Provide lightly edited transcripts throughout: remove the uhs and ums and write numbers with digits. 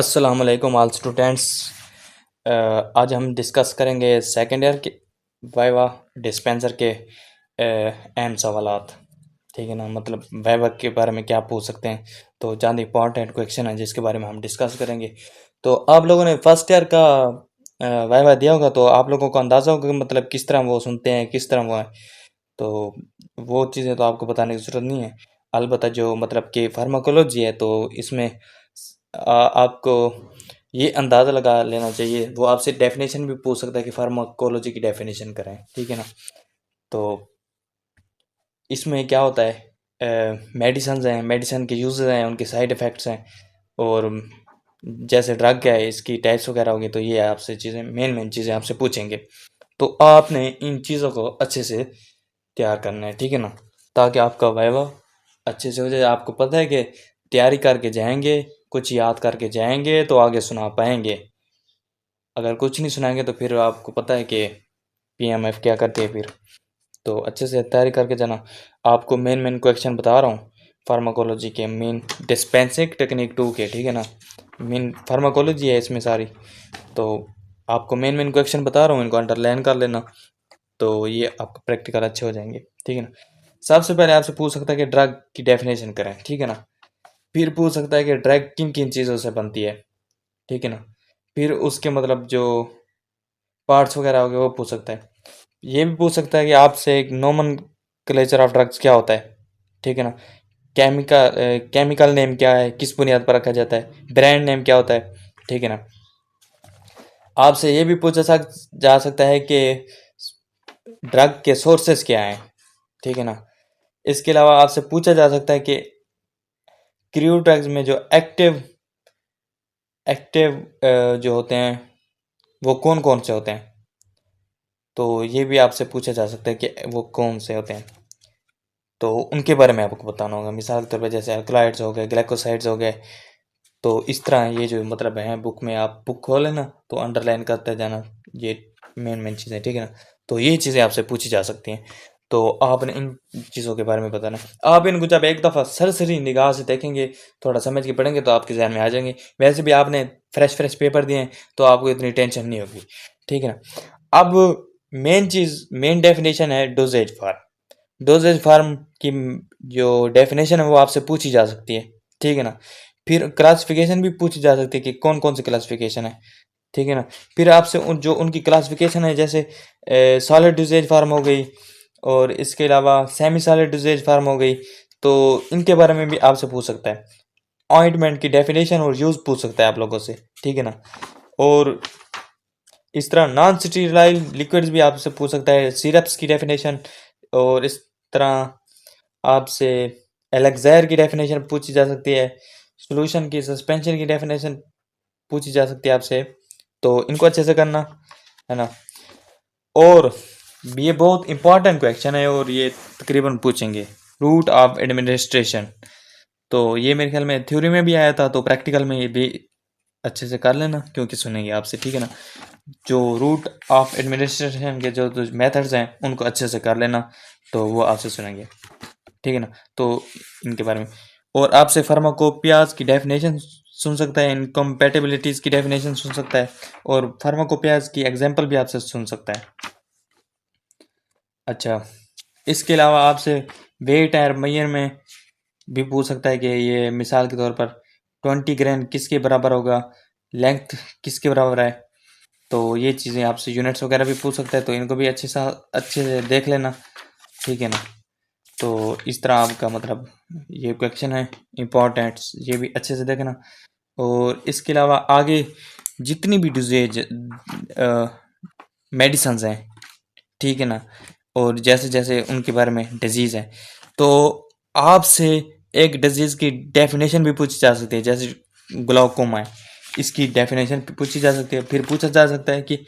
अस्सलाम वालेकुम all students. आज हम डिस्कस करेंगे सेकेंड ईयर के वाइवा डिस्पेंसर के अहम सवालात। ठीक है ना, मतलब वाइवा के बारे में क्या पूछ सकते हैं। तो चंद इंपॉर्टेंट क्वेश्चन है जिसके बारे में हम डिस्कस करेंगे। तो आप लोगों ने फर्स्ट ईयर का वाइवा दिया होगा, तो आप लोगों को अंदाज़ा होगा कि मतलब किस तरह वो सुनते हैं, किस तरह वो है। तो वो चीज़ें तो आपको बताने की ज़रूरत नहीं है। अलबत्ता जो मतलब कि फार्माकोलॉजी है, तो इसमें आपको ये अंदाज़ा लगा लेना चाहिए। वो आपसे डेफिनेशन भी पूछ सकता है कि फार्माकोलॉजी की डेफिनेशन करें, ठीक है ना। तो इसमें क्या होता है, मेडिसन्स हैं, मेडिसन के यूजेस हैं, उनके साइड इफ़ेक्ट्स हैं, और जैसे ड्रग क्या है, इसकी टाइप्स वगैरह होगी। तो ये आपसे चीज़ें मेन चीज़ें आपसे पूछेंगे। तो आपने इन चीज़ों को अच्छे से तैयार करना है, ठीक है ना, ताकि आपका वाइवा अच्छे से हो जाए। आपको पता है कि तैयारी करके जाएंगे, कुछ याद करके जाएंगे तो आगे सुना पाएंगे। अगर कुछ नहीं सुनाएंगे तो फिर आपको पता है कि पीएमएफ क्या करती है फिर। तो अच्छे से तैयारी करके जाना। आपको मेन क्वेश्चन बता रहा हूँ फार्माकोलॉजी के, मेन डिस्पेंसिंग टेक्निक 2 के, ठीक है ना। मेन फार्माकोलॉजी है इसमें सारी। तो आपको मेन क्वेश्चन बता रहा हूँ, इनको अंडरलाइन कर लेना। तो ये आपका प्रैक्टिकल अच्छे हो जाएंगे, ठीक है ना। सबसे पहले आपसे पूछ सकता है कि ड्रग की डेफिनेशन करें, ठीक है ना। फिर पूछ सकता है कि ड्रग किन किन चीज़ों से बनती है, ठीक है ना। फिर उसके मतलब जो पार्ट्स वगैरह हो गए वो पूछ सकता है। ये भी पूछ सकता है कि आपसे एक नोमेनक्लेचर ऑफ ड्रग्स क्या होता है, ठीक है ना। केमिकल नेम क्या है, किस बुनियाद पर रखा जाता है, ब्रांड नेम क्या होता है, ठीक है ना। आपसे ये भी पूछा जा सकता है कि ड्रग के सोर्सेस क्या हैं, ठीक है ना। इसके अलावा आपसे पूछा जा सकता है कि क्रू ड्रग्स में जो एक्टिव एक्टिव जो होते हैं वो कौन कौन से होते हैं। तो ये भी आपसे पूछा जा सकता है कि वो कौन से होते हैं। तो उनके बारे में आपको बताना होगा। मिसाल के तौर पर जैसे अल्कलॉइड्स हो गए, ग्लाइकोसाइड्स हो गए। तो इस तरह ये जो मतलब है बुक में, आप बुक खोलें ना तो अंडरलाइन करते जाना ये मेन चीज़ें, ठीक है ना। तो ये चीज़ें आपसे पूछी जा सकती हैं। तो आपने इन चीज़ों के बारे में बताना। आप इनको जब एक दफ़ा सरसरी निगाह से देखेंगे, थोड़ा समझ के पढ़ेंगे, तो आपके जहन में आ जाएंगे। वैसे भी आपने फ्रेश पेपर दिए हैं तो आपको इतनी टेंशन नहीं होगी, ठीक है ना। अब मेन डेफिनेशन है डोजेज फार्म। डोजेज फार्म की जो डेफिनेशन है वो आपसे पूछी जा सकती है, ठीक है ना। फिर क्लासिफिकेशन भी पूछी जा सकती है कि कौन कौन सी क्लासिफिकेशन है, ठीक है ना। फिर आपसे जो उनकी क्लासिफिकेशन है, जैसे सॉलिड डोजेज फार्म हो गई, और इसके अलावा सेमी सॉलिड डोजेज फार्म हो गई। तो इनके बारे में भी आपसे पूछ सकता है। ऑइंटमेंट की डेफिनेशन और यूज़ पूछ सकता है आप लोगों से, ठीक है ना। और इस तरह नॉन स्टीराइल लिक्विड्स भी आपसे पूछ सकता है, सिरप्स की डेफिनेशन। और इस तरह आपसे एलेक्ज़ायर की डेफिनेशन पूछी जा सकती है। सॉल्यूशन की, सस्पेंशन की डेफिनेशन पूछी जा सकती है आपसे। तो इनको अच्छे से करना है ना। और ये बहुत इंपॉर्टेंट क्वेश्चन है और ये तकरीबन पूछेंगे। रूट ऑफ एडमिनिस्ट्रेशन, तो ये मेरे ख्याल में थ्योरी में भी आया था, तो प्रैक्टिकल में ये भी अच्छे से कर लेना क्योंकि सुनेंगे आपसे, ठीक है ना। जो रूट ऑफ एडमिनिस्ट्रेशन के जो मेथड्स हैं उनको अच्छे से कर लेना, तो वो आपसे सुनेंगे, ठीक है ना। तो इनके बारे में, और आपसे फार्माकोपियाज की डेफिनेशन सुन सकता है, इनकम्पैटिबिलिटीज़ की डेफिनेशन सुन सकता है, और फार्माकोपियाज की एग्जांपल भी आपसे सुन सकता है। अच्छा, इसके अलावा आपसे वेट और मेजर में भी पूछ सकता है कि ये मिसाल के तौर पर 20 ग्रेन किसके बराबर होगा, लेंथ किसके बराबर है। तो ये चीज़ें आपसे यूनिट्स वगैरह भी पूछ सकता है, तो इनको भी अच्छे से देख लेना, ठीक है ना। तो इस तरह आपका मतलब ये क्वेश्चन है इम्पोर्टेंट, ये भी अच्छे से देखना। और इसके अलावा आगे जितनी भी डिजीज मेडिसन्स हैं, ठीक है ना, और जैसे जैसे उनके बारे में डिजीज़ है, तो आपसे एक डिजीज़ की डेफिनेशन भी पूछी जा सकती है। जैसे ग्लाउकोमा है, इसकी डेफिनेशन पूछी जा सकती है। फिर पूछा जा सकता है कि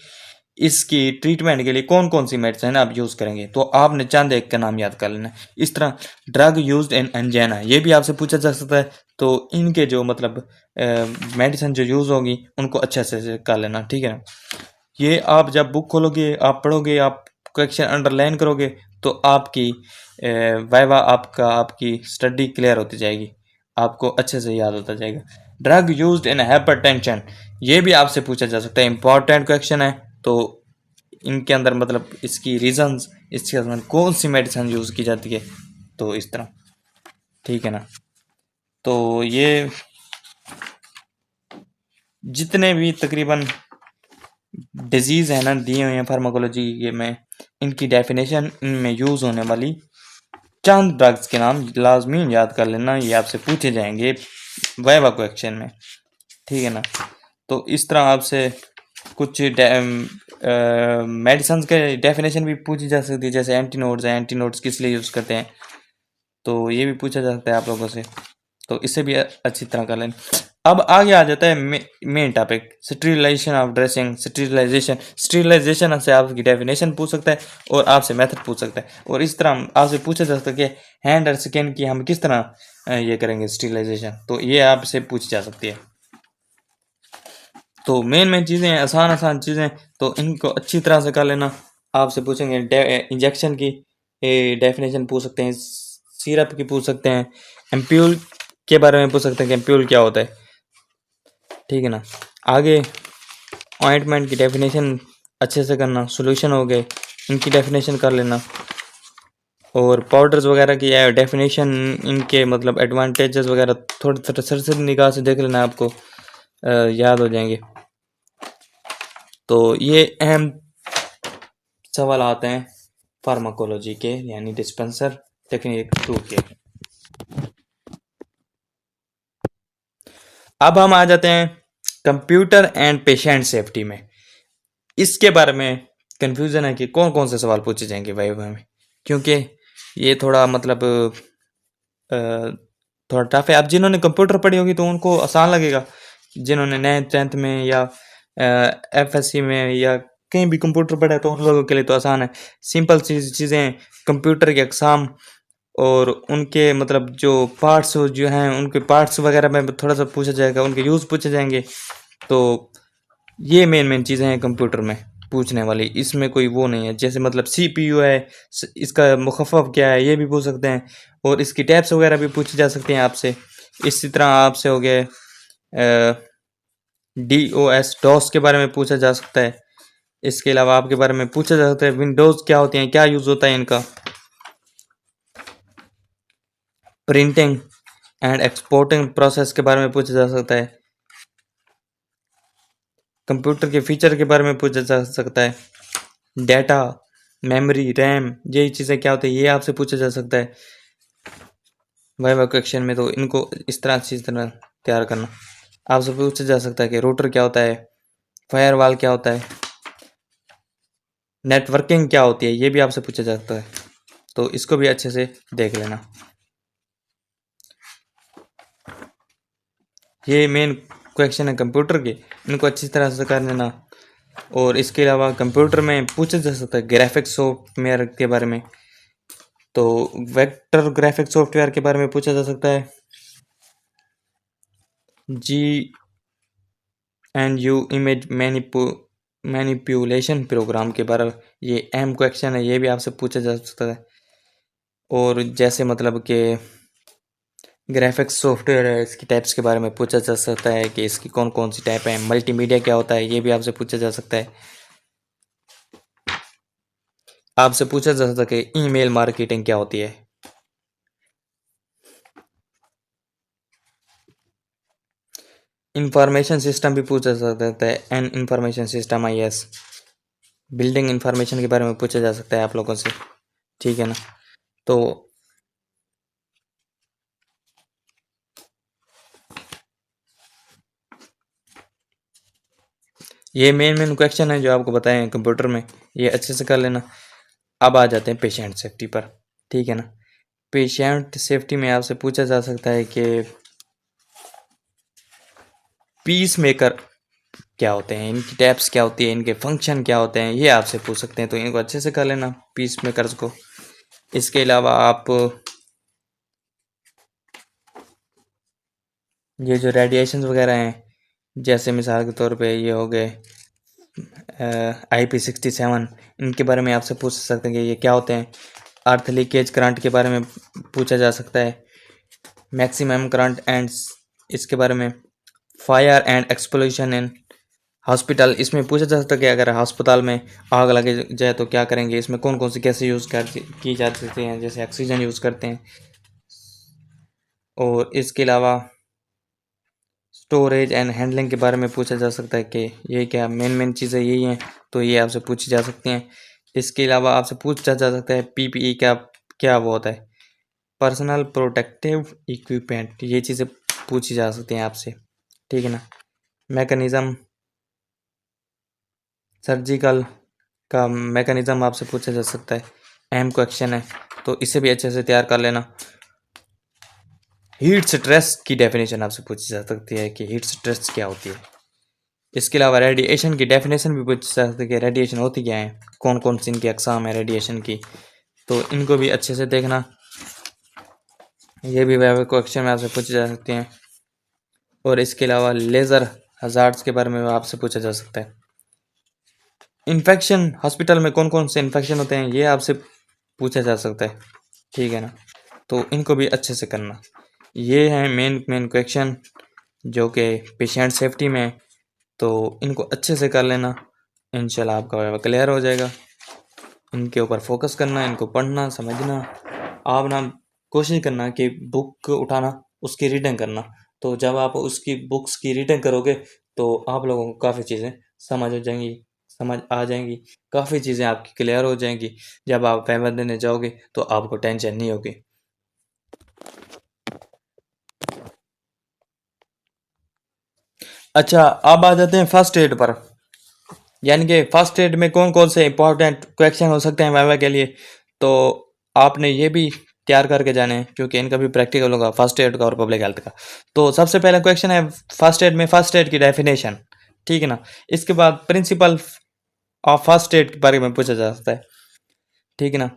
इसकी ट्रीटमेंट के लिए कौन कौन सी मेडिसिन आप यूज़ करेंगे, तो आपने चंद एक का नाम याद कर लेना है। इस तरह ड्रग यूज्ड इन एंजाइना, ये भी आपसे पूछा जा सकता है। तो इनके जो मतलब मेडिसिन जो यूज़ होगी उनको अच्छे से कर लेना, ठीक है ना। ये आप जब बुक खोलोगे, आप पढ़ोगे, आप क्वेश्चन अंडरलाइन करोगे, तो आपकी वाइवा आपकी स्टडी क्लियर होती जाएगी, आपको अच्छे से याद होता जाएगा। ड्रग यूज्ड इन हाइपरटेंशन, ये भी आपसे पूछा जा सकता है, इंपॉर्टेंट क्वेश्चन है। तो इनके अंदर मतलब इसकी रीजंस, इसके अंदर कौन सी मेडिसिन यूज़ की जाती है, तो इस तरह, ठीक है ना। तो ये जितने भी तकरीबन डिजीज़ है ना दिए हुए हैं फार्माकोलॉजी के में, इनकी डेफिनेशन, इनमें यूज़ होने वाली चंद ड्रग्स के नाम लाजमी याद कर लेना, ये आपसे पूछे जाएंगे वाइवा क्वेश्चन में, ठीक है ना। तो इस तरह आपसे कुछ मेडिसिन के डेफिनेशन भी पूछी जा सकती है, जैसे एंटीनोड्स है, एंटीनोड्स किस लिए यूज़ करते हैं, तो ये भी पूछा जा सकता है आप लोगों से, तो इससे भी अच्छी तरह कर लें। अब आगे आ जाता है मेन टॉपिक, स्टीरिलाइजेशन ऑफ ड्रेसिंग। स्टीरिलाइजेशन से आपकी डेफिनेशन पूछ सकता है और आपसे मेथड पूछ सकता है, और इस तरह आपसे पूछा जा सकता है कि हैंड और स्किन की हम किस तरह ये करेंगे स्टीरिलाइजेशन, तो ये आपसे पूछी जा सकती है। तो मेन चीज़ें हैं, आसान चीज़ें, तो इनको अच्छी तरह से कर लेना। आपसे पूछेंगे इंजेक्शन की डेफिनेशन पूछ सकते हैं, सिरप की पूछ सकते हैं, एम्प्यूल के बारे में पूछ सकते हैं कि एम्प्यूल क्या होता है, ठीक है ना। आगे ऑइंटमेंट की डेफिनेशन अच्छे से करना, सॉल्यूशन हो गए, इनकी डेफिनेशन कर लेना, और पाउडर्स वगैरह की डेफिनेशन, इनके मतलब एडवांटेजेस वगैरह थोड़ी थोड़ी सरसरी निगाह से देख लेना, आपको याद हो जाएंगे। तो ये अहम सवाल आते हैं फार्माकोलॉजी के, यानी डिस्पेंसर टेक्निक 2 के। अब हम आ जाते हैं कंप्यूटर एंड पेशेंट सेफ्टी में। इसके बारे में कंफ्यूजन है कि कौन कौन से सवाल पूछे जाएंगे वाइवा में, क्योंकि ये थोड़ा मतलब थोड़ा टफ है। अब जिन्होंने कंप्यूटर पढ़ी होगी तो उनको आसान लगेगा, जिन्होंने 9th 10th में या FSC में या कहीं भी कंप्यूटर पढ़ा है तो उन लोगों के लिए तो आसान है। सिंपल चीज़ें, कंप्यूटर के अकसाम और उनके मतलब जो पार्ट्स जो हैं, उनके पार्ट्स वगैरह में थोड़ा सा पूछा जाएगा, उनके यूज़ पूछे जाएंगे। तो ये मेन चीज़ें हैं कंप्यूटर में पूछने वाली, इसमें कोई वो नहीं है। जैसे मतलब CPU है, इसका मुखफ़फ़ क्या है, ये भी पूछ सकते हैं, और इसकी टैप्स वगैरह भी पूछी जा सकती हैं आपसे। इसी तरह आपसे हो गए DOS के बारे में पूछा जा सकता है। इसके अलावा आपके बारे में पूछा जा सकता है विंडोज़ क्या होती हैं, क्या यूज़ होता है इनका, प्रिंटिंग एंड एक्सपोर्टिंग प्रोसेस के बारे में पूछा जा सकता है, कंप्यूटर के फीचर के बारे में पूछा जा सकता है, डाटा, मेमोरी, रैम, यही चीज़ें क्या होती है ये आपसे पूछा जा सकता है वाइवा क्वेश्चन में। तो इनको इस तरह अच्छी तरह तैयार करना। आपसे पूछा जा सकता है कि रूटर क्या होता है, फायरवॉल क्या होता है, नेटवर्किंग क्या होती है, ये भी आपसे पूछा जा सकता है, तो इसको भी अच्छे से देख लेना। ये मेन क्वेश्चन है कंप्यूटर के, इनको अच्छी तरह से कर लेना। और इसके अलावा कंप्यूटर में पूछा जा सकता है ग्राफिक्स सॉफ्टवेयर के बारे में, तो वेक्टर ग्राफिक सॉफ्टवेयर के बारे में पूछा जा सकता है, GNU इमेज मैनिपुलेशन प्रोग्राम के बारे में, ये अहम क्वेश्चन है, ये भी आपसे पूछा जा सकता है। और जैसे मतलब कि ग्राफिक्स सॉफ्टवेयर है, इसकी टाइप्स के बारे में पूछा जा सकता है कि इसकी कौन कौन सी टाइप है, मल्टीमीडिया क्या होता है, ये भी आपसे पूछा जा सकता है। आपसे पूछा जा सकता है कि ईमेल मार्केटिंग क्या होती है। इंफॉर्मेशन सिस्टम भी पूछा जा सकता है, an information system IS। Building information के बारे में पूछा जा सकता है आप लोगों से, ठीक है ना। तो ये मेन क्वेश्चन है जो आपको बताए हैं कंप्यूटर में, ये अच्छे से कर लेना। अब आ जाते हैं पेशेंट सेफ्टी पर, ठीक है ना। पेशेंट सेफ्टी में आपसे पूछा जा सकता है कि पीस मेकर क्या होते हैं, इनकी टैप्स क्या होती है, इनके फंक्शन क्या होते हैं, ये आपसे पूछ सकते हैं, तो इनको अच्छे से कर लेना पीस मेकर्स को। इसके अलावा आप ये जो रेडिएशन वगैरह हैं, जैसे मिसाल के तौर पे ये हो गए IP67, इनके बारे में आपसे पूछ सकते हैं कि ये क्या होते हैं। अर्थ लीकेज करंट के बारे में पूछा जा सकता है, मैक्सिमम करंट एंड इसके बारे में, fire and explosion in hospital, इसमें पूछा जा सकता है कि अगर अस्पताल में आग लगे जाए तो क्या करेंगे, इसमें कौन कौन सी गैसें यूज़ की जा सकती हैं, जैसे ऑक्सीजन यूज़ करते हैं। और इसके अलावा स्टोरेज एंड हैंडलिंग के बारे में पूछा जा सकता है कि ये क्या मेन चीज़ें यही हैं, तो ये आपसे पूछी जा सकती हैं। इसके अलावा आपसे पूछा जा सकता है पीपीई क्या क्या वो होता है, पर्सनल प्रोटेक्टिव इक्विपमेंट, ये चीज़ें पूछी जा सकती हैं आपसे, ठीक है ना। मैकेनिज़्म, सर्जिकल का मैकेनिज़्म आपसे पूछा जा सकता है, अहम क्वेश्चन है, तो इसे भी अच्छे से तैयार कर लेना। हीट स्ट्रेस की डेफिनेशन आपसे पूछी जा सकती है कि हीट स्ट्रेस क्या होती है। इसके अलावा रेडिएशन की डेफिनेशन भी पूछ सकते हैं कि रेडिएशन होती क्या है, कौन कौन सी इनकी अकसाम है रेडिएशन की, तो इनको भी अच्छे से देखना। ये भी वह क्वेश्चन में आपसे पूछे जा सकते हैं। और इसके अलावा लेज़र हजार्ड्स के बारे में आपसे पूछा जा सकता है। इन्फेक्शन, हॉस्पिटल में कौन कौन से इन्फेक्शन होते हैं ये आपसे पूछा जा सकता है, ठीक है ना, तो इनको भी अच्छे से करना। ये हैं मेन क्वेश्चन जो कि पेशेंट सेफ्टी में, तो इनको अच्छे से कर लेना, इंशाल्लाह आपका क्लियर हो जाएगा। इनके ऊपर फोकस करना, इनको पढ़ना समझना। आप ना कोशिश करना कि बुक उठाना, उसकी रीडिंग करना, तो जब आप उसकी बुक्स की रीडिंग करोगे तो आप लोगों को काफ़ी चीज़ें समझ हो जाएंगी, समझ आ जाएंगी, काफ़ी चीज़ें आपकी क्लियर हो जाएंगी। जब आप पेपर देने जाओगे तो आपको टेंशन नहीं होगी। अच्छा, अब आ जाते हैं फर्स्ट एड पर, यानी कि फर्स्ट एड में कौन कौन से इंपॉर्टेंट क्वेश्चन हो सकते हैं वाइवा के लिए, तो आपने ये भी तैयार करके जाने हैं क्योंकि इनका भी प्रैक्टिकल होगा फर्स्ट एड का और पब्लिक हेल्थ का। तो सबसे पहला क्वेश्चन है फर्स्ट एड में फर्स्ट एड की डेफिनेशन, ठीक है ना। इसके बाद प्रिंसिपल ऑफ फर्स्ट एड के बारे में पूछा जा सकता है, ठीक है ना।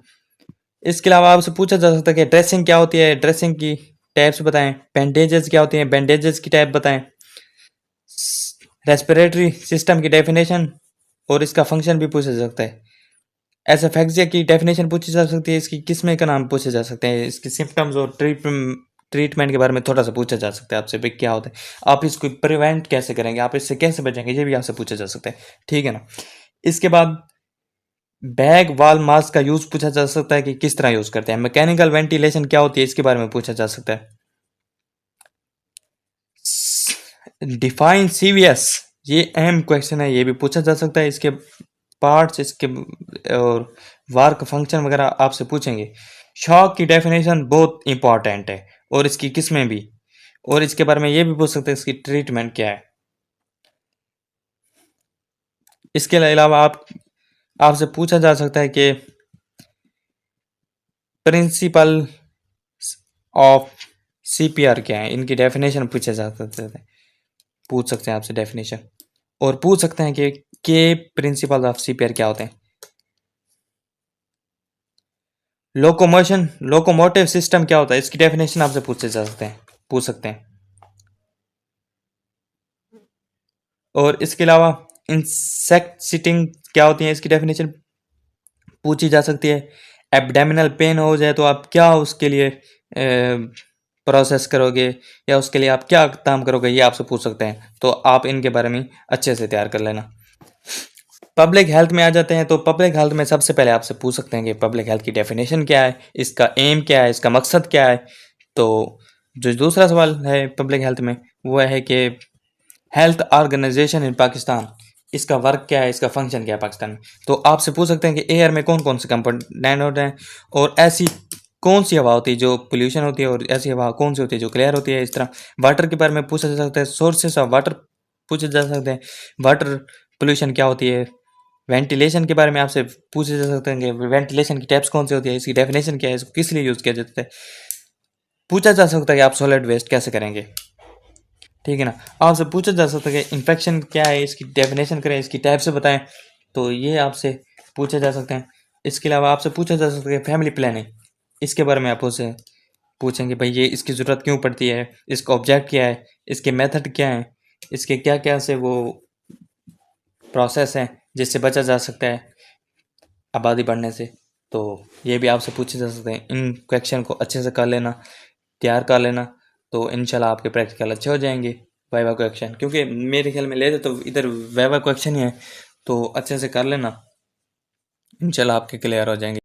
इसके अलावा आपसे पूछा जा सकता है कि ड्रेसिंग क्या होती है, ड्रेसिंग की टाइप्स बताएं, बैंडेजेस क्या होती हैं, बैंडेजेस की टाइप बताएं, रेस्पिरेटरी सिस्टम की डेफिनेशन और इसका फंक्शन भी पूछा जा सकता है। एसएफएक्सिया की डेफिनेशन पूछी जा सकती है, इसकी किस्में का नाम पूछे जा सकते हैं, इसके सिम्टम्स और ट्रीटमेंट के बारे में थोड़ा सा पूछा जा सकता है आपसे, भाई क्या होता है, आप इसको प्रिवेंट कैसे करेंगे, आप इससे कैसे बचेंगे, ये भी आपसे पूछा जा सकता है, ठीक है ना। इसके बाद बैग वाल मास्क का यूज पूछा जा सकता है कि किस तरह यूज करते हैं, मैकेनिकल वेंटिलेशन क्या होती है इसके बारे में पूछा जा सकता है। डिफाइन सीवीएस, ये अहम क्वेश्चन है, ये भी पूछा जा सकता है। इसके पार्ट्स, इसके और वर्क फंक्शन वगैरह आपसे पूछेंगे। शॉक की डेफिनेशन बहुत इंपॉर्टेंट है और इसकी किस्में भी, और इसके बारे में ये भी पूछ सकते हैं इसकी ट्रीटमेंट क्या है। इसके अलावा आपसे पूछा जा सकता है कि प्रिंसिपल ऑफ सीपीआर क्या है, इनकी डेफिनेशन पूछा जा सकता है, पूछ सकते हैं आपसे डेफिनेशन, और पूछ सकते हैं कि के प्रिंसिपल ऑफ सीपीआर क्या होते हैं। लोकोमोटिव सिस्टम क्या होता है, इसकी डेफिनेशन आपसे पूछे जा सकते हैं, पूछ सकते हैं। और इसके अलावा इंसेक्ट सिटिंग क्या होती है, इसकी डेफिनेशन पूछी जा सकती है। एब्डोमिनल पेन हो जाए तो आप क्या उसके लिए प्रोसेस करोगे, या उसके लिए आप क्या काम करोगे, ये आपसे पूछ सकते हैं, तो आप इनके बारे में अच्छे से तैयार कर लेना। पब्लिक हेल्थ में आ जाते हैं, तो पब्लिक हेल्थ में सबसे पहले आपसे पूछ सकते हैं कि पब्लिक हेल्थ की डेफिनेशन क्या है, इसका एम क्या है, इसका मकसद क्या है। तो जो दूसरा सवाल है पब्लिक हेल्थ में वो है कि हेल्थ ऑर्गेनाइजेशन इन पाकिस्तान, इसका वर्क क्या है, इसका फंक्शन क्या है पाकिस्तान में। तो आपसे पूछ सकते हैं कि एयर में कौन कौन से कंपोनेंट होते हैं, और ऐसी कौन सी हवा होती है जो पोल्यूशन होती है, और ऐसी हवा कौन सी होती है जो क्लियर होती है। इस तरह वाटर के बारे में पूछा जा सकता है, सोर्सेस ऑफ वाटर पूछे जा सकते हैं, वाटर पोल्यूशन क्या होती है। वेंटिलेशन के बारे में आपसे पूछे जा सकते हैं कि वेंटिलेशन की टाइप्स कौन सी होती है, इसकी डेफिनेशन क्या है, इसको किस लिए यूज़ किया जाता है। पूछा जा सकता है कि आप सॉलिड वेस्ट कैसे करेंगे, ठीक है ना। आपसे पूछा जा सकता है कि इन्फेक्शन क्या है, इसकी डेफिनेशन करें, इसकी टाइप से बताएं, तो ये आपसे पूछे जा सकते हैं। इसके अलावा आपसे पूछा जा सकता है फैमिली प्लानिंग, इसके बारे में आप उससे पूछेंगे भाई ये इसकी ज़रूरत क्यों पड़ती है, इसका ऑब्जेक्ट क्या है, इसके मेथड क्या है, इसके क्या क्या से वो प्रोसेस हैं जिससे बचा जा सकता है आबादी बढ़ने से। तो ये भी आपसे पूछे जा सकते हैं। इन क्वेश्चन को अच्छे से कर लेना, तैयार कर लेना, तो इंशाल्लाह आपके प्रैक्टिकल अच्छे हो जाएंगे। वाइवा क्वेश्चन, क्योंकि मेरे ख्याल में लेते तो इधर वाइवा क्वेश्चन ही है, तो अच्छे से कर लेना, इंशाल्लाह आपके क्लियर हो जाएंगे।